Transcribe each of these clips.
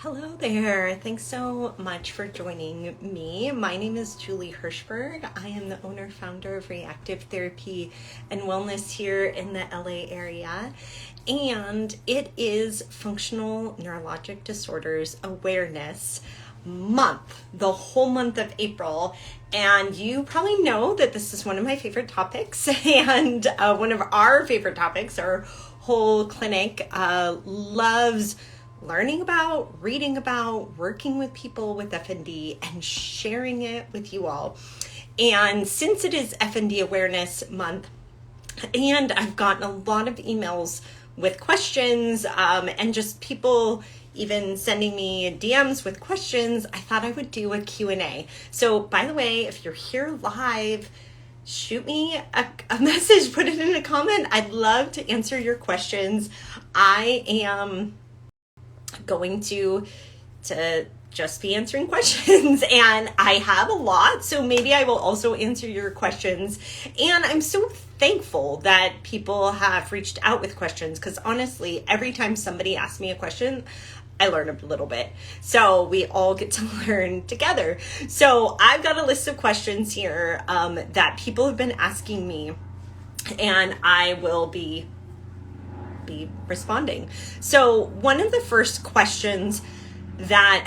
Hello there. Thanks so much for joining me. My name is Julie Hirschberg. I am the owner founder of Re+active Therapy and Wellness here in the LA area. And it is Functional Neurologic Disorders Awareness Month, the whole month of April. And you probably know that this is one of my favorite topics and one of our favorite topics. Our whole clinic loves learning about, reading about, working with people with FND, and sharing it with you all. And since it is FND Awareness Month, and I've gotten a lot of emails with questions and just people even sending me DMs with questions, I thought I would do a Q&A. So by the way, if you're here live, shoot me a message, put it in a comment. I'd love to answer your questions. I am going to just be answering questions, and I have a lot, so maybe I will also answer your questions. And I'm so thankful that people have reached out with questions, because honestly, every time somebody asks me a question, I learn a little bit. So we all get to learn together. So I've got a list of questions here that people have been asking me, and I will be responding. So one of the first questions that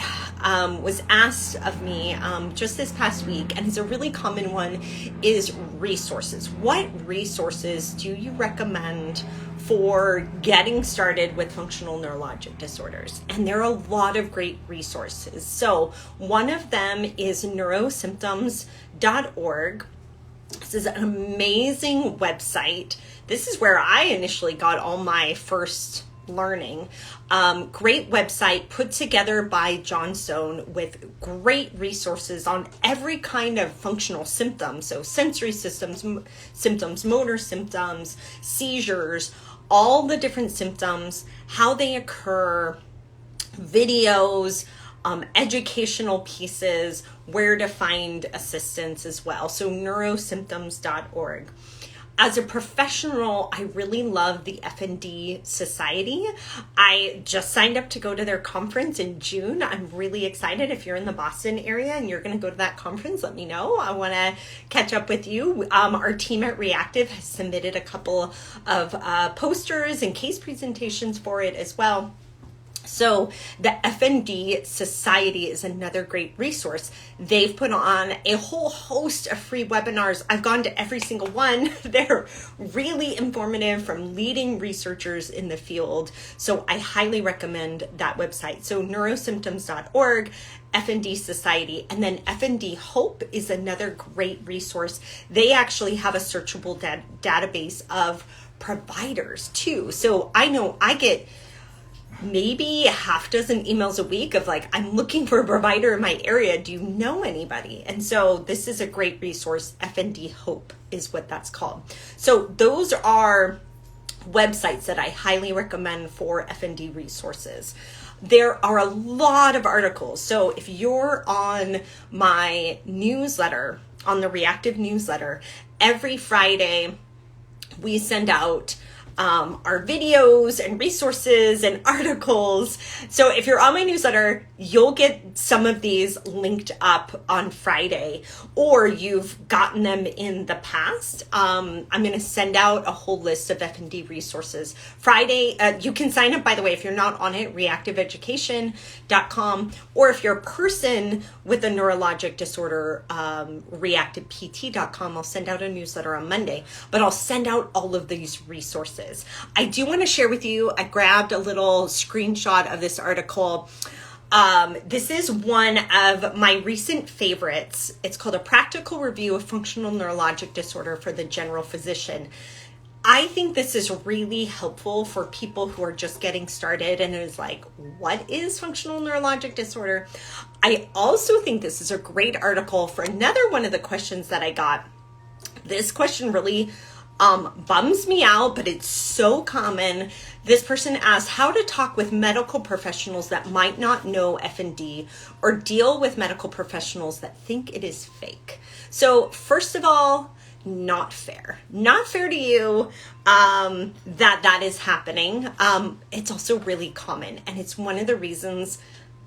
was asked of me just this past week, and is a really common one, is resources. What resources do you recommend for getting started with functional neurologic disorders? And there are a lot of great resources. So one of them is neurosymptoms.org. This is an amazing website. This is where I initially got all my first learning. Great website put together by John Stone with great resources on every kind of functional symptom. So sensory systems, motor symptoms, seizures, all the different symptoms, how they occur, videos, educational pieces, where to find assistance as well. So neurosymptoms.org. As a professional, I really love the FND Society. I just signed up to go to their conference in June. I'm really excited. If you're in the Boston area and you're going to go to that conference, let me know. I want to catch up with you. Our team at Re+active has submitted a couple of posters and case presentations for it as well. So the FND Society is another great resource. They've put on a whole host of free webinars. I've gone to every single one. They're really informative from leading researchers in the field. So I highly recommend that website. So neurosymptoms.org, FND Society, and then FND Hope is another great resource. They actually have a searchable database of providers too. So I know I get maybe a half dozen emails a week of like, I'm looking for a provider in my area. Do you know anybody? And so this is a great resource. FND Hope is what that's called. So those are websites that I highly recommend for FND resources. There are a lot of articles. So if you're on my newsletter, on the Re+active newsletter, every Friday we send out our videos and resources and articles. So if you're on my newsletter, you'll get some of these linked up on Friday, or you've gotten them in the past. I'm going to send out a whole list of FND resources. Friday, you can sign up, by the way, if you're not on it, reactiveeducation.com, or if you're a person with a neurologic disorder, reactivept.com. I'll send out a newsletter on Monday, but I'll send out all of these resources. I do want to share with you, I grabbed a little screenshot of this article. This is one of my recent favorites. It's called A Practical Review of Functional Neurologic Disorder for the General Physician. I think this is really helpful for people who are just getting started and is like, what is functional neurologic disorder? I also think this is a great article for another one of the questions that I got. This question really bums me out, but it's so common. This person asked how to talk with medical professionals that might not know FND or deal with medical professionals that think it is fake. So first of all, not fair to you that is happening. It's also really common, and it's one of the reasons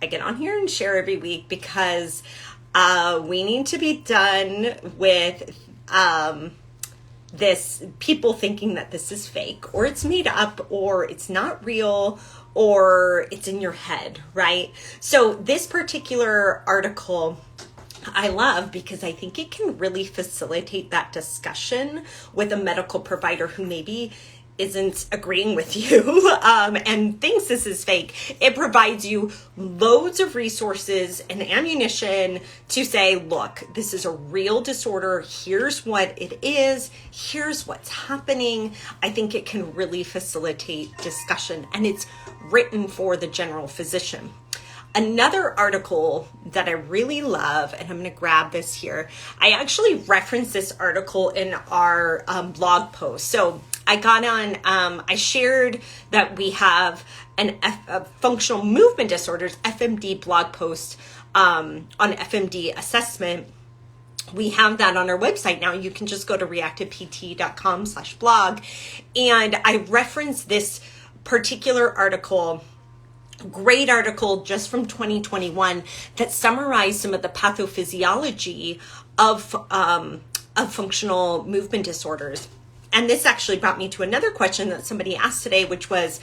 I get on here and share every week because we need to be done with this people thinking that this is fake or it's made up or it's not real or it's in your head, right? So this particular article I love because I think it can really facilitate that discussion with a medical provider who maybe isn't agreeing with you and thinks this is fake. It provides you loads of resources and ammunition to say, look, this is a real disorder. Here's what it is. Here's what's happening. I think it can really facilitate discussion, and it's written for the general physician. Another article that I really love, and I'm going to grab this here. I actually referenced this article in our blog post. So I got on, I shared that we have a functional movement disorders, FMD blog post on FMD assessment. We have that on our website now. You can just go to reactivept.com/blog. And I referenced this particular article, great article just from 2021 that summarized some of the pathophysiology of functional movement disorders. And this actually brought me to another question that somebody asked today, which was,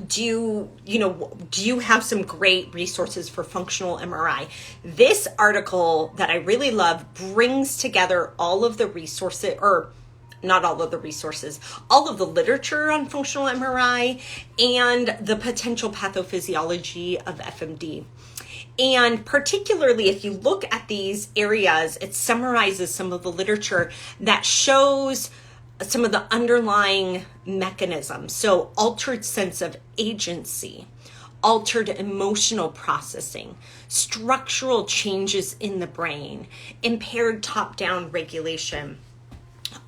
do you have some great resources for functional MRI? This article that I really love brings together all of the resources, or not all of the resources, all of the literature on functional MRI and the potential pathophysiology of FMD. And particularly if you look at these areas, it summarizes some of the literature that shows some of the underlying mechanisms. So altered sense of agency, altered emotional processing, structural changes in the brain, impaired top-down regulation.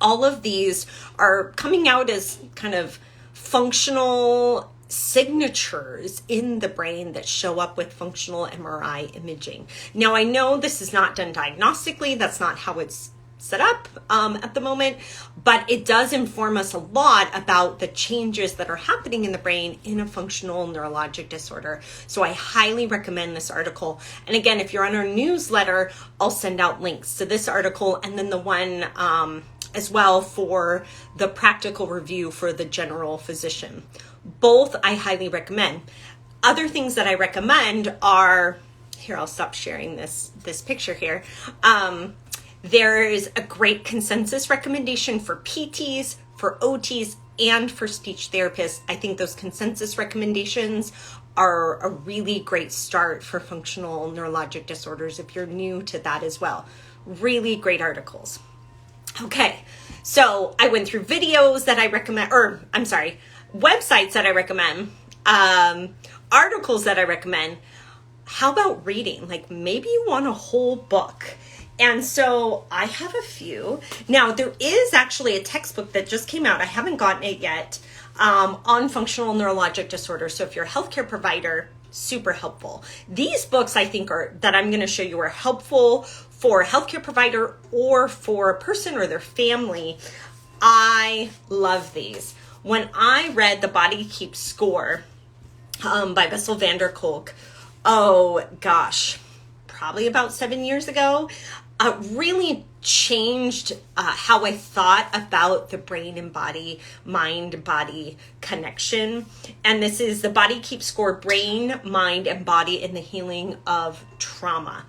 All of these are coming out as kind of functional signatures in the brain that show up with functional MRI imaging. Now, I know this is not done diagnostically. That's not how it's set up at the moment, but it does inform us a lot about the changes that are happening in the brain in a functional neurologic disorder. So I highly recommend this article. And again, if you're on our newsletter, I'll send out links to this article and then the one as well for the practical review for the general physician. Both I highly recommend. Other things that I recommend are, here, I'll stop sharing this picture here. There is a great consensus recommendation for PTs, for OTs, and for speech therapists. I think those consensus recommendations are a really great start for functional neurologic disorders if you're new to that as well. Really great articles. Okay, so I went through videos that I recommend, websites that I recommend, articles that I recommend. How about reading? Like maybe you want a whole book. And so I have a few. Now, there is actually a textbook that just came out. I haven't gotten it yet on functional neurologic disorders. So if you're a healthcare provider, super helpful. These books I think that I'm going to show you are helpful for a healthcare provider or for a person or their family. I love these. When I read The Body Keeps Score by Bessel van der Kolk, oh gosh, probably about 7 years ago, really changed how I thought about the brain and body, mind-body connection. And this is The Body Keeps Score, Brain, Mind, and Body in the Healing of Trauma.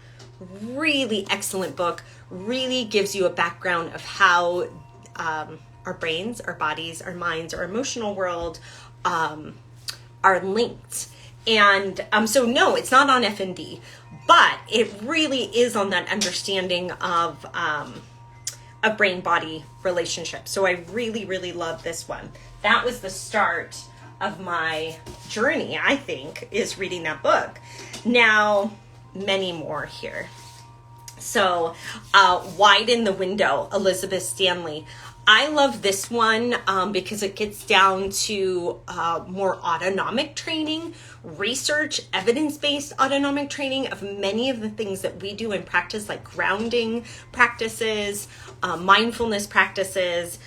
Really excellent book. Really gives you a background of how our brains, our bodies, our minds, our emotional world are linked. And so no, it's not on FND, but it really is on that understanding of a brain-body relationship. So I really, really love this one. That was the start of my journey, I think, is reading that book. Now, many more here. So, Widen the Window, Elizabeth Stanley. I love this one because it gets down to more autonomic training, research, evidence-based autonomic training of many of the things that we do in practice, like grounding practices, mindfulness practices.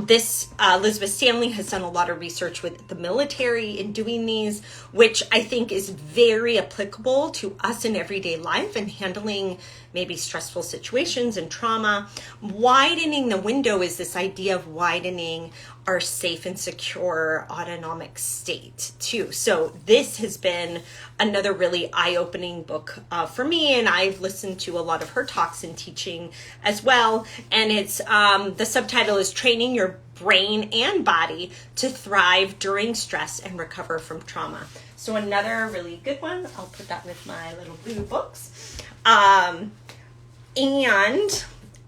This Elizabeth Stanley has done a lot of research with the military in doing these, which I think is very applicable to us in everyday life and handling maybe stressful situations and trauma. Widening the window is this idea of widening our safe and secure autonomic state too. So this has been another really eye-opening book for me, and I've listened to a lot of her talks and teaching as well. And it's the subtitle is Training Your Brain and Body to Thrive During Stress and Recover from Trauma. So another really good one. I'll put that with my little blue books. And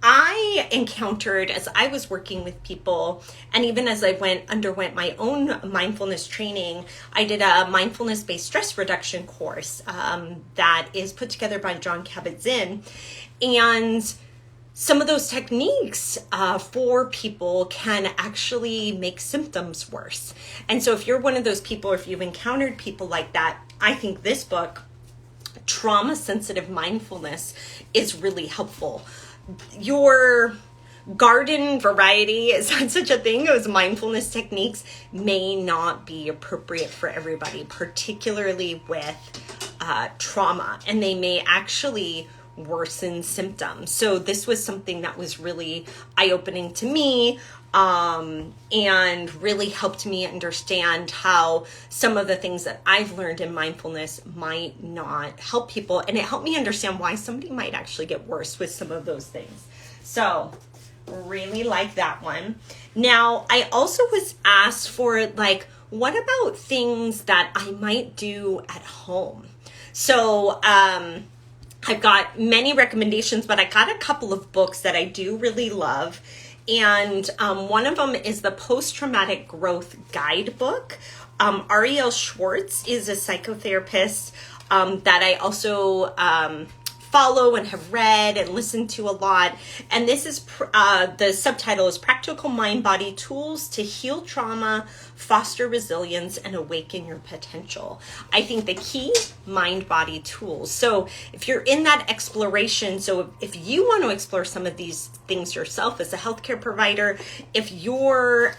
I encountered, as I was working with people, and even as I underwent my own mindfulness training, I did a mindfulness-based stress reduction course that is put together by Jon Kabat-Zinn. And some of those techniques for people can actually make symptoms worse. And so if you're one of those people, or if you've encountered people like that, I think this book, Trauma Sensitive Mindfulness, is really helpful. Your garden variety, is that such a thing, as mindfulness techniques may not be appropriate for everybody, particularly with trauma, and they may actually worsen symptoms. So this was something that was really eye-opening to me, and really helped me understand how some of the things that I've learned in mindfulness might not help people. And it helped me understand why somebody might actually get worse with some of those things. So really like that one. Now, I also was asked for, like, what about things that I might do at home? So, I've got many recommendations, but I got a couple of books that I do really love. And one of them is the Post-Traumatic Growth Guidebook. Ariel Schwartz is a psychotherapist that I also follow and have read and listened to a lot. And this is, the subtitle is Practical Mind-Body Tools to Heal Trauma, Foster Resilience, and Awaken Your Potential. I think the key, mind-body tools. So if you're in that exploration, so if you want to explore some of these things yourself as a healthcare provider, if you're,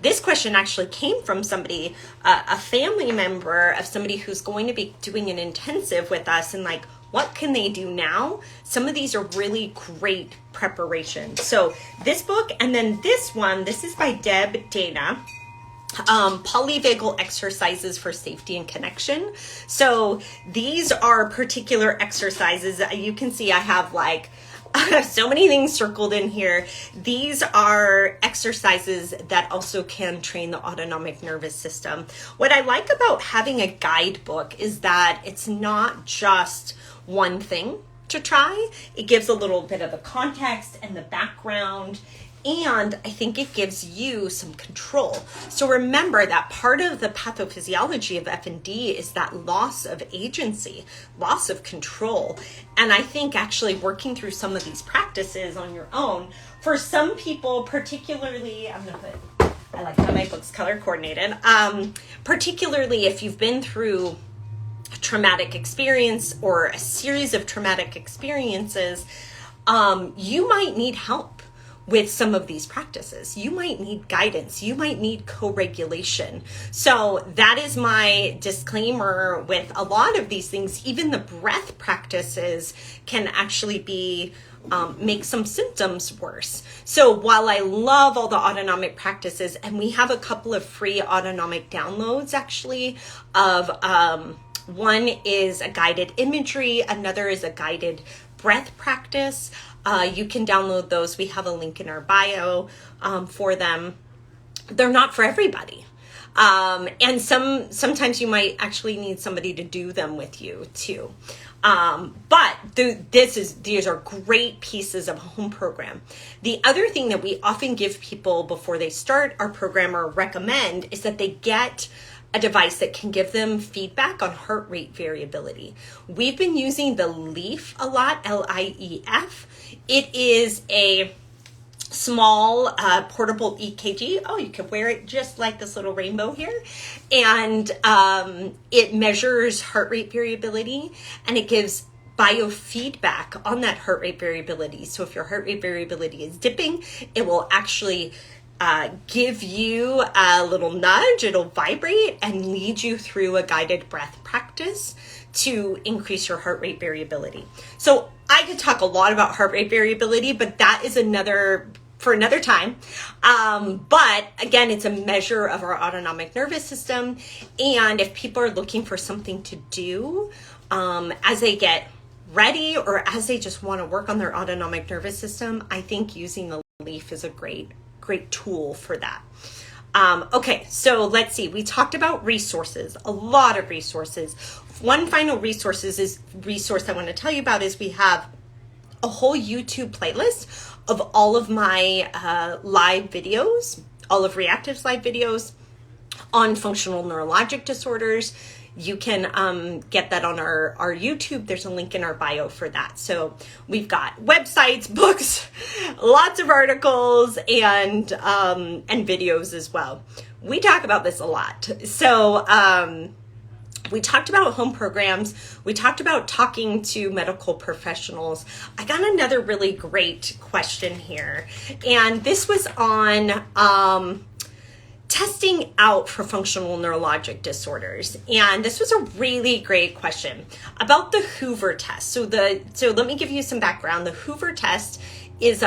this question actually came from somebody, a family member of somebody who's going to be doing an intensive with us, and like, what can they do now? Some of these are really great preparation. So this book, and then this one, this is by Deb Dana, Polyvagal Exercises for Safety and Connection. So these are particular exercises. You can see I have like so many things circled in here. These are exercises that also can train the autonomic nervous system. What I like about having a guidebook is that it's not just one thing to try. It gives a little bit of the context and the background, and I think it gives you some control. So remember that part of the pathophysiology of FND is that loss of agency, loss of control. And I think actually working through some of these practices on your own, for some people, particularly, I'm gonna put, I like how my book's color coordinated, particularly if you've been through a traumatic experience or a series of traumatic experiences, you might need help with some of these practices. You might need guidance. You might need co-regulation. So that is my disclaimer with a lot of these things. Even the breath practices can actually be make some symptoms worse. So while I love all the autonomic practices, and we have a couple of free autonomic downloads actually of one is a guided imagery, another is a guided breath practice. You can download those. We have a link in our bio for them. They're not for everybody. And sometimes you might actually need somebody to do them with you too. But these are great pieces of a home program. The other thing that we often give people before they start our program or recommend is that they get a device that can give them feedback on heart rate variability. We've been using the Leaf a lot, L-I-E-F. It is a small portable EKG. Oh, you can wear it just like this little rainbow here. And it measures heart rate variability, and it gives biofeedback on that heart rate variability. So if your heart rate variability is dipping, it will actually give you a little nudge. It'll vibrate and lead you through a guided breath practice to increase your heart rate variability. So I could talk a lot about heart rate variability, but that is for another time. But again, it's a measure of our autonomic nervous system. And if people are looking for something to do as they get ready or as they just want to work on their autonomic nervous system, I think using the leaf is a great tool for that. Okay, so let's see. We talked about resources, a lot of resources. One final resource I want to tell you about is we have a whole YouTube playlist of all of my live videos, all of Re+active's live videos on functional neurologic disorders. You can get that on our YouTube. There's a link in our bio for that. So we've got websites, books, lots of articles, and videos as well. We talk about this a lot. So we talked about home programs. We talked about talking to medical professionals. I got another really great question here. And this was on testing out for functional neurologic disorders. And this was a really great question about the Hoover test. So let me give you some background. The Hoover test is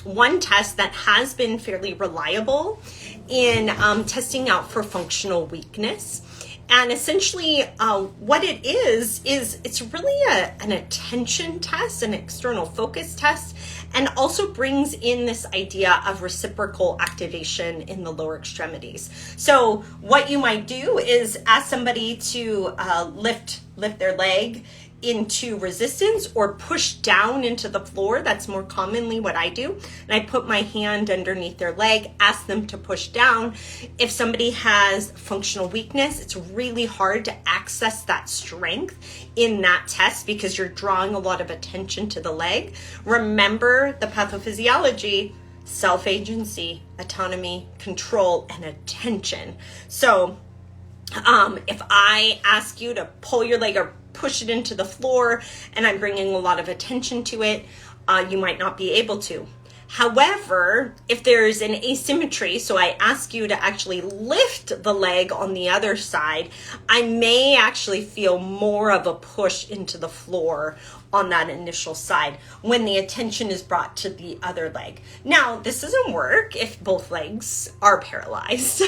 one test that has been fairly reliable in testing out for functional weakness. And essentially what it is it's really an attention test, an external focus test, and also brings in this idea of reciprocal activation in the lower extremities. So what you might do is ask somebody to lift their leg into resistance or push down into the floor. That's more commonly what I do. And I put my hand underneath their leg, ask them to push down. If somebody has functional weakness, it's really hard to access that strength in that test because you're drawing a lot of attention to the leg. Remember the pathophysiology: self-agency, autonomy, control, and attention. So if I ask you to pull your leg or push it into the floor and I'm bringing a lot of attention to it, you might not be able to. However, if there's an asymmetry, so I ask you to actually lift the leg on the other side, I may actually feel more of a push into the floor on that initial side when the attention is brought to the other leg. Now, this doesn't work if both legs are paralyzed.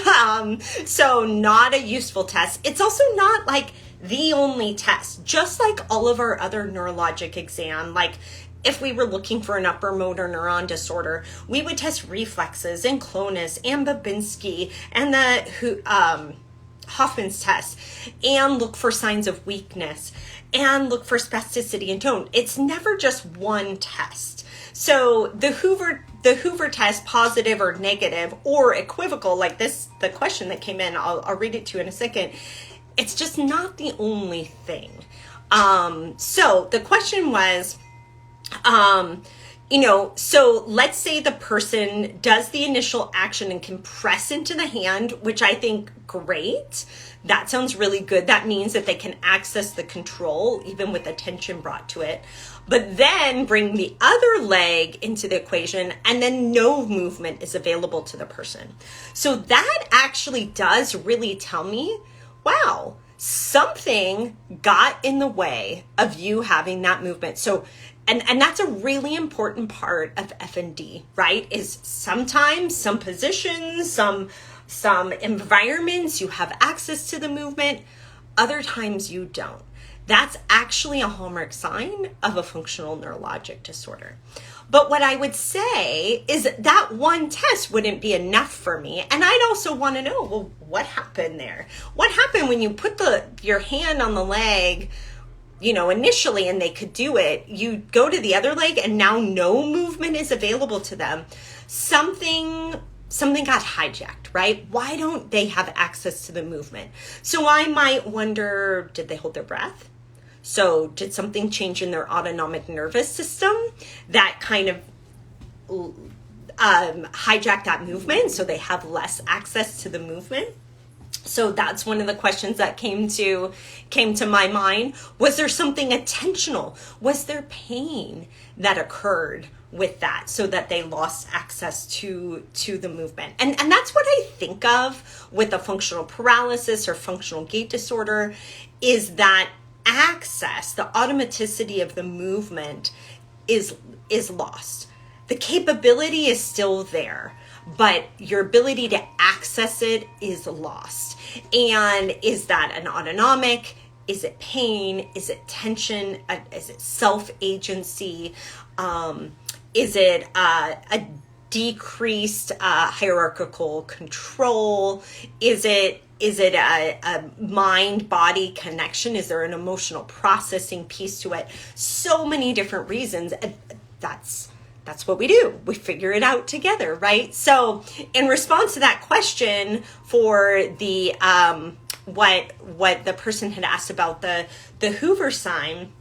So not a useful test. It's also not like the only test. Just like all of our other neurologic exam, like if we were looking for an upper motor neuron disorder, we would test reflexes and clonus and Babinski and the Hoffman's test and look for signs of weakness and look for spasticity and tone. It's never just one test. So the Hoover test, positive or negative or equivocal, like this, the question that came in, I'll read it to you in a second. It's just not the only thing. So the question was, so let's say the person does the initial action and can press into the hand, which I think great. That sounds really good. That means that they can access the control even with attention brought to it. But then bring the other leg into the equation and then no movement is available to the person. So that actually does really tell me, wow, something got in the way of you having that movement. So, and that's a really important part of FND, right? Is sometimes some positions, some environments you have access to the movement, other times you don't. That's actually a hallmark sign of a functional neurologic disorder. But what I would say is that one test wouldn't be enough for me. And I'd also want to know, well, what happened there? What happened when you put your hand on the leg, initially, and they could do it, you go to the other leg and now no movement is available to them. Something got hijacked, right? Why don't they have access to the movement? So I might wonder, did they hold their breath? So did something change in their autonomic nervous system that kind of hijack that movement, so they have less access to the movement. So that's one of the questions that came to my mind. Was there something attentional? Was there pain that occurred with that so that they lost access to the movement? And that's what I think of with a functional paralysis or functional gait disorder, is that access, the automaticity of the movement is lost. The capability is still there, but your ability to access it is lost. And is that an autonomic? Is it pain? Is it tension? Is it self-agency? Is it a decreased hierarchical control? Is it a mind-body connection? Is there an emotional processing piece to it? So many different reasons. That's what we do. We figure it out together, right? So in response to that question for the what the person had asked about the Hoover sign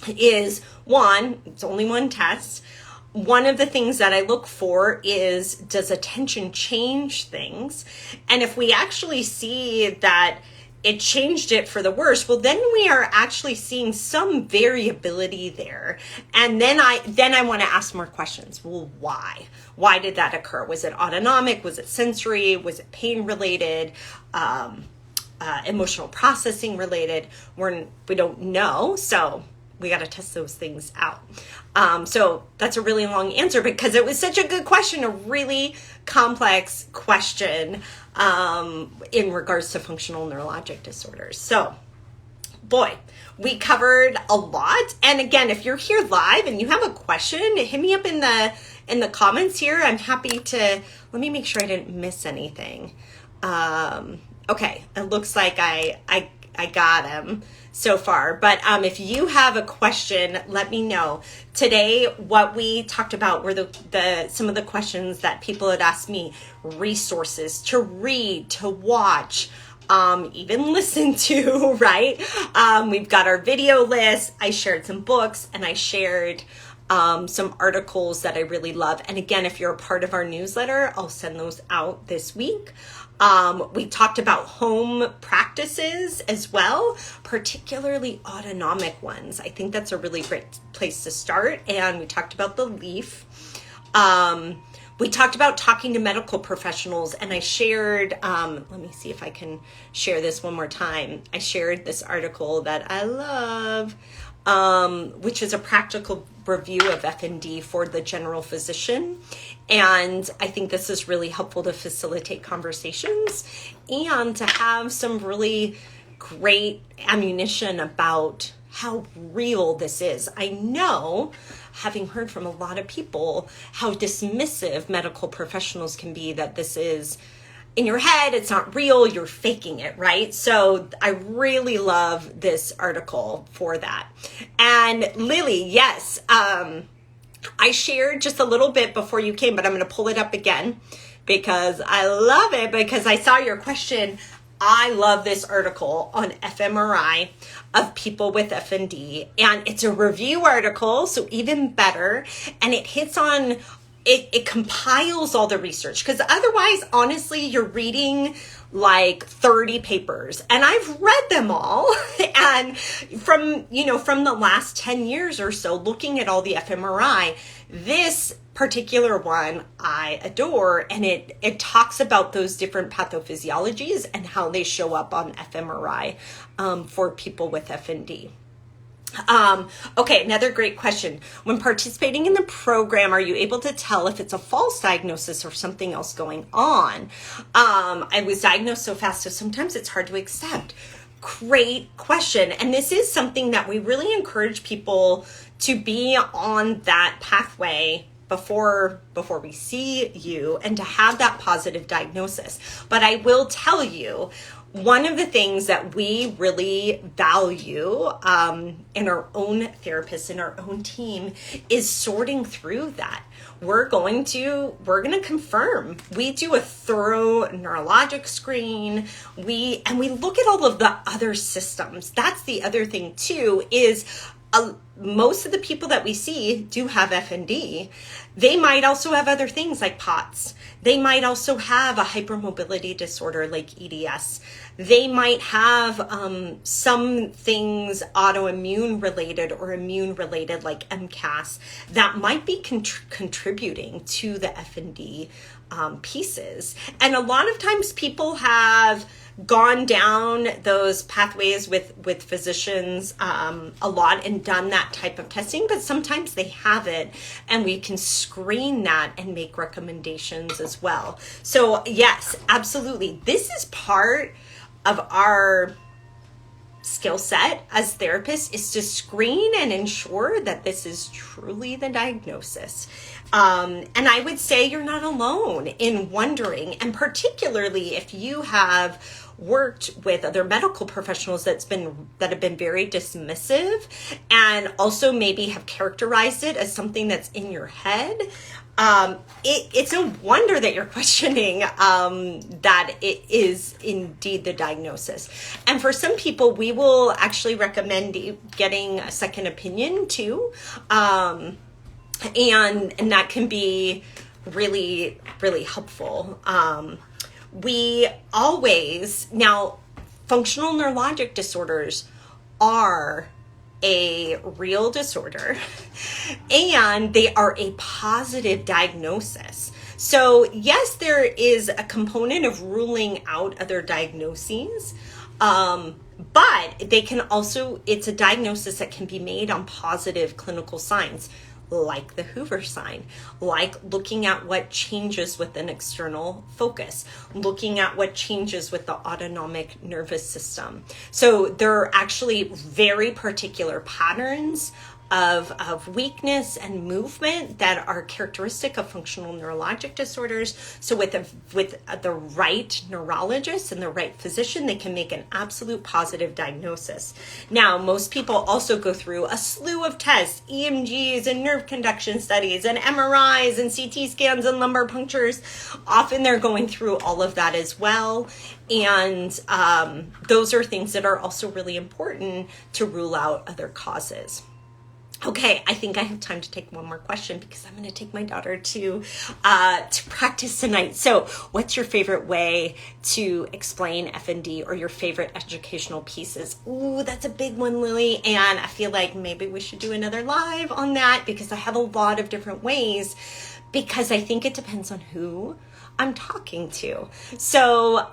is, one, it's only one test. One of the things that I look for is, does attention change things? And if we actually see that it changed it for the worse, well, then we are actually seeing some variability there. And then I want to ask more questions. Well, why? Why did that occur? Was it autonomic? Was it sensory? Was it pain related? Emotional processing related? We don't know. So we got to test those things out. So that's a really long answer because it was such a good question, a really complex question in regards to functional neurologic disorders. So, boy, we covered a lot. And again, if you're here live and you have a question, hit me up in the comments here. I'm happy to, let me make sure I didn't miss anything. Okay, it looks like I got him so far. But if you have a question, let me know. Today, what we talked about were some of the questions that people had asked me: resources to read, to watch, even listen to, right? We've got our video list. I shared some books and I shared some articles that I really love. And again, if you're a part of our newsletter, I'll send those out this week. We talked about home practices as well, particularly autonomic ones. I think that's a really great place to start. And we talked about the leaf. We talked about talking to medical professionals, and I shared, let me see if I can share this one more time. I shared this article that I love, which is a practical review of FND for the general physician. And I think this is really helpful to facilitate conversations and to have some really great ammunition about how real this is. I know, having heard from a lot of people, how dismissive medical professionals can be, that this is in your head, it's not real, you're faking it, right? So I really love this article for that. And Lily, yes, I shared just a little bit before you came, but I'm going to pull it up again because I love it, because I saw your question. I love this article on fMRI of people with FND, and it's a review article, so even better, and it hits on it compiles all the research, because otherwise, honestly, you're reading like 30 papers, and I've read them all. And from the last 10 years or so, looking at all the fMRI, this particular one I adore, and it talks about those different pathophysiologies and how they show up on fMRI for people with FND. Okay, another great question. When participating in the program, are you able to tell if it's a false diagnosis or something else going on? I was diagnosed so fast, so sometimes it's hard to accept. Great question. And this is something that we really encourage people to be on that pathway before we see you, and to have that positive diagnosis. But I will tell you, one of the things that we really value in our own therapists, in our own team, is sorting through that. We're going to confirm. We do a thorough neurologic screen. We look at all of the other systems. That's the other thing too, is most of the people that we see do have FND. They might also have other things like POTS. They might also have a hypermobility disorder like EDS. They might have some things autoimmune related or immune related like MCAS that might be contributing to the FND pieces. And a lot of times people have gone down those pathways with physicians a lot and done that type of testing, but sometimes they haven't, and we can screen that and make recommendations as well. So yes, absolutely. This is part of our skill set as therapists, is to screen and ensure that this is truly the diagnosis. And I would say you're not alone in wondering, and particularly if you have worked with other medical professionals that have been very dismissive and also maybe have characterized it as something that's in your head. It's no wonder that you're questioning that it is indeed the diagnosis. And for some people, we will actually recommend getting a second opinion too. And that can be really, really helpful. Now, functional neurologic disorders are a real disorder and they are a positive diagnosis. So yes, there is a component of ruling out other diagnoses, but they can also, it's a diagnosis that can be made on positive clinical signs, like the Hoover sign, like looking at what changes with an external focus, looking at what changes with the autonomic nervous system. So there are actually very particular patterns of weakness and movement that are characteristic of functional neurologic disorders. So with the right neurologist and the right physician, they can make an absolute positive diagnosis. Now, most people also go through a slew of tests, EMGs and nerve conduction studies and MRIs and CT scans and lumbar punctures. Often they're going through all of that as well. And those are things that are also really important to rule out other causes. Okay, I think I have time to take one more question because I'm going to take my daughter to practice tonight. So what's your favorite way to explain FND, or your favorite educational pieces? Ooh, that's a big one, Lily. And I feel like maybe we should do another live on that because I have a lot of different ways, because I think it depends on who I'm talking to. So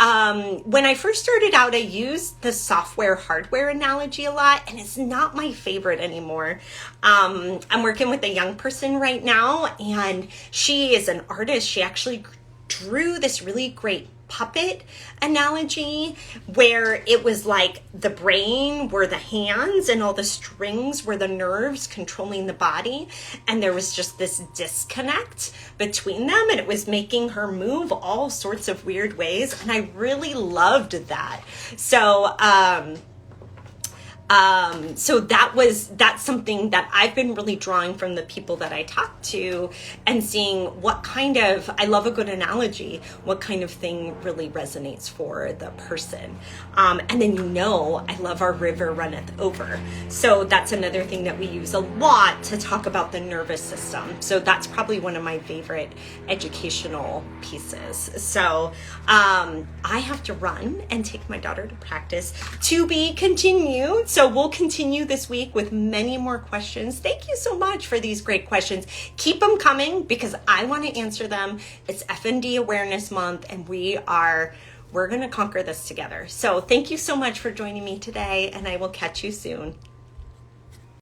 when I first started out, I used the software hardware analogy a lot, and it's not my favorite anymore. I'm working with a young person right now, and she is an artist. She actually drew this really great puppet analogy where it was like the brain were the hands and all the strings were the nerves controlling the body, and there was just this disconnect between them, and it was making her move all sorts of weird ways, and I really loved that. So that's something that I've been really drawing from the people that I talk to, and seeing what kind of, I love a good analogy, what kind of thing really resonates for the person. And then, I love our river runneth over. So that's another thing that we use a lot to talk about the nervous system. So that's probably one of my favorite educational pieces. So I have to run and take my daughter to practice, to be continued. So we'll continue this week with many more questions. Thank you so much for these great questions. Keep them coming because I want to answer them. It's FND Awareness Month, and we're going to conquer this together. So thank you so much for joining me today, and I will catch you soon.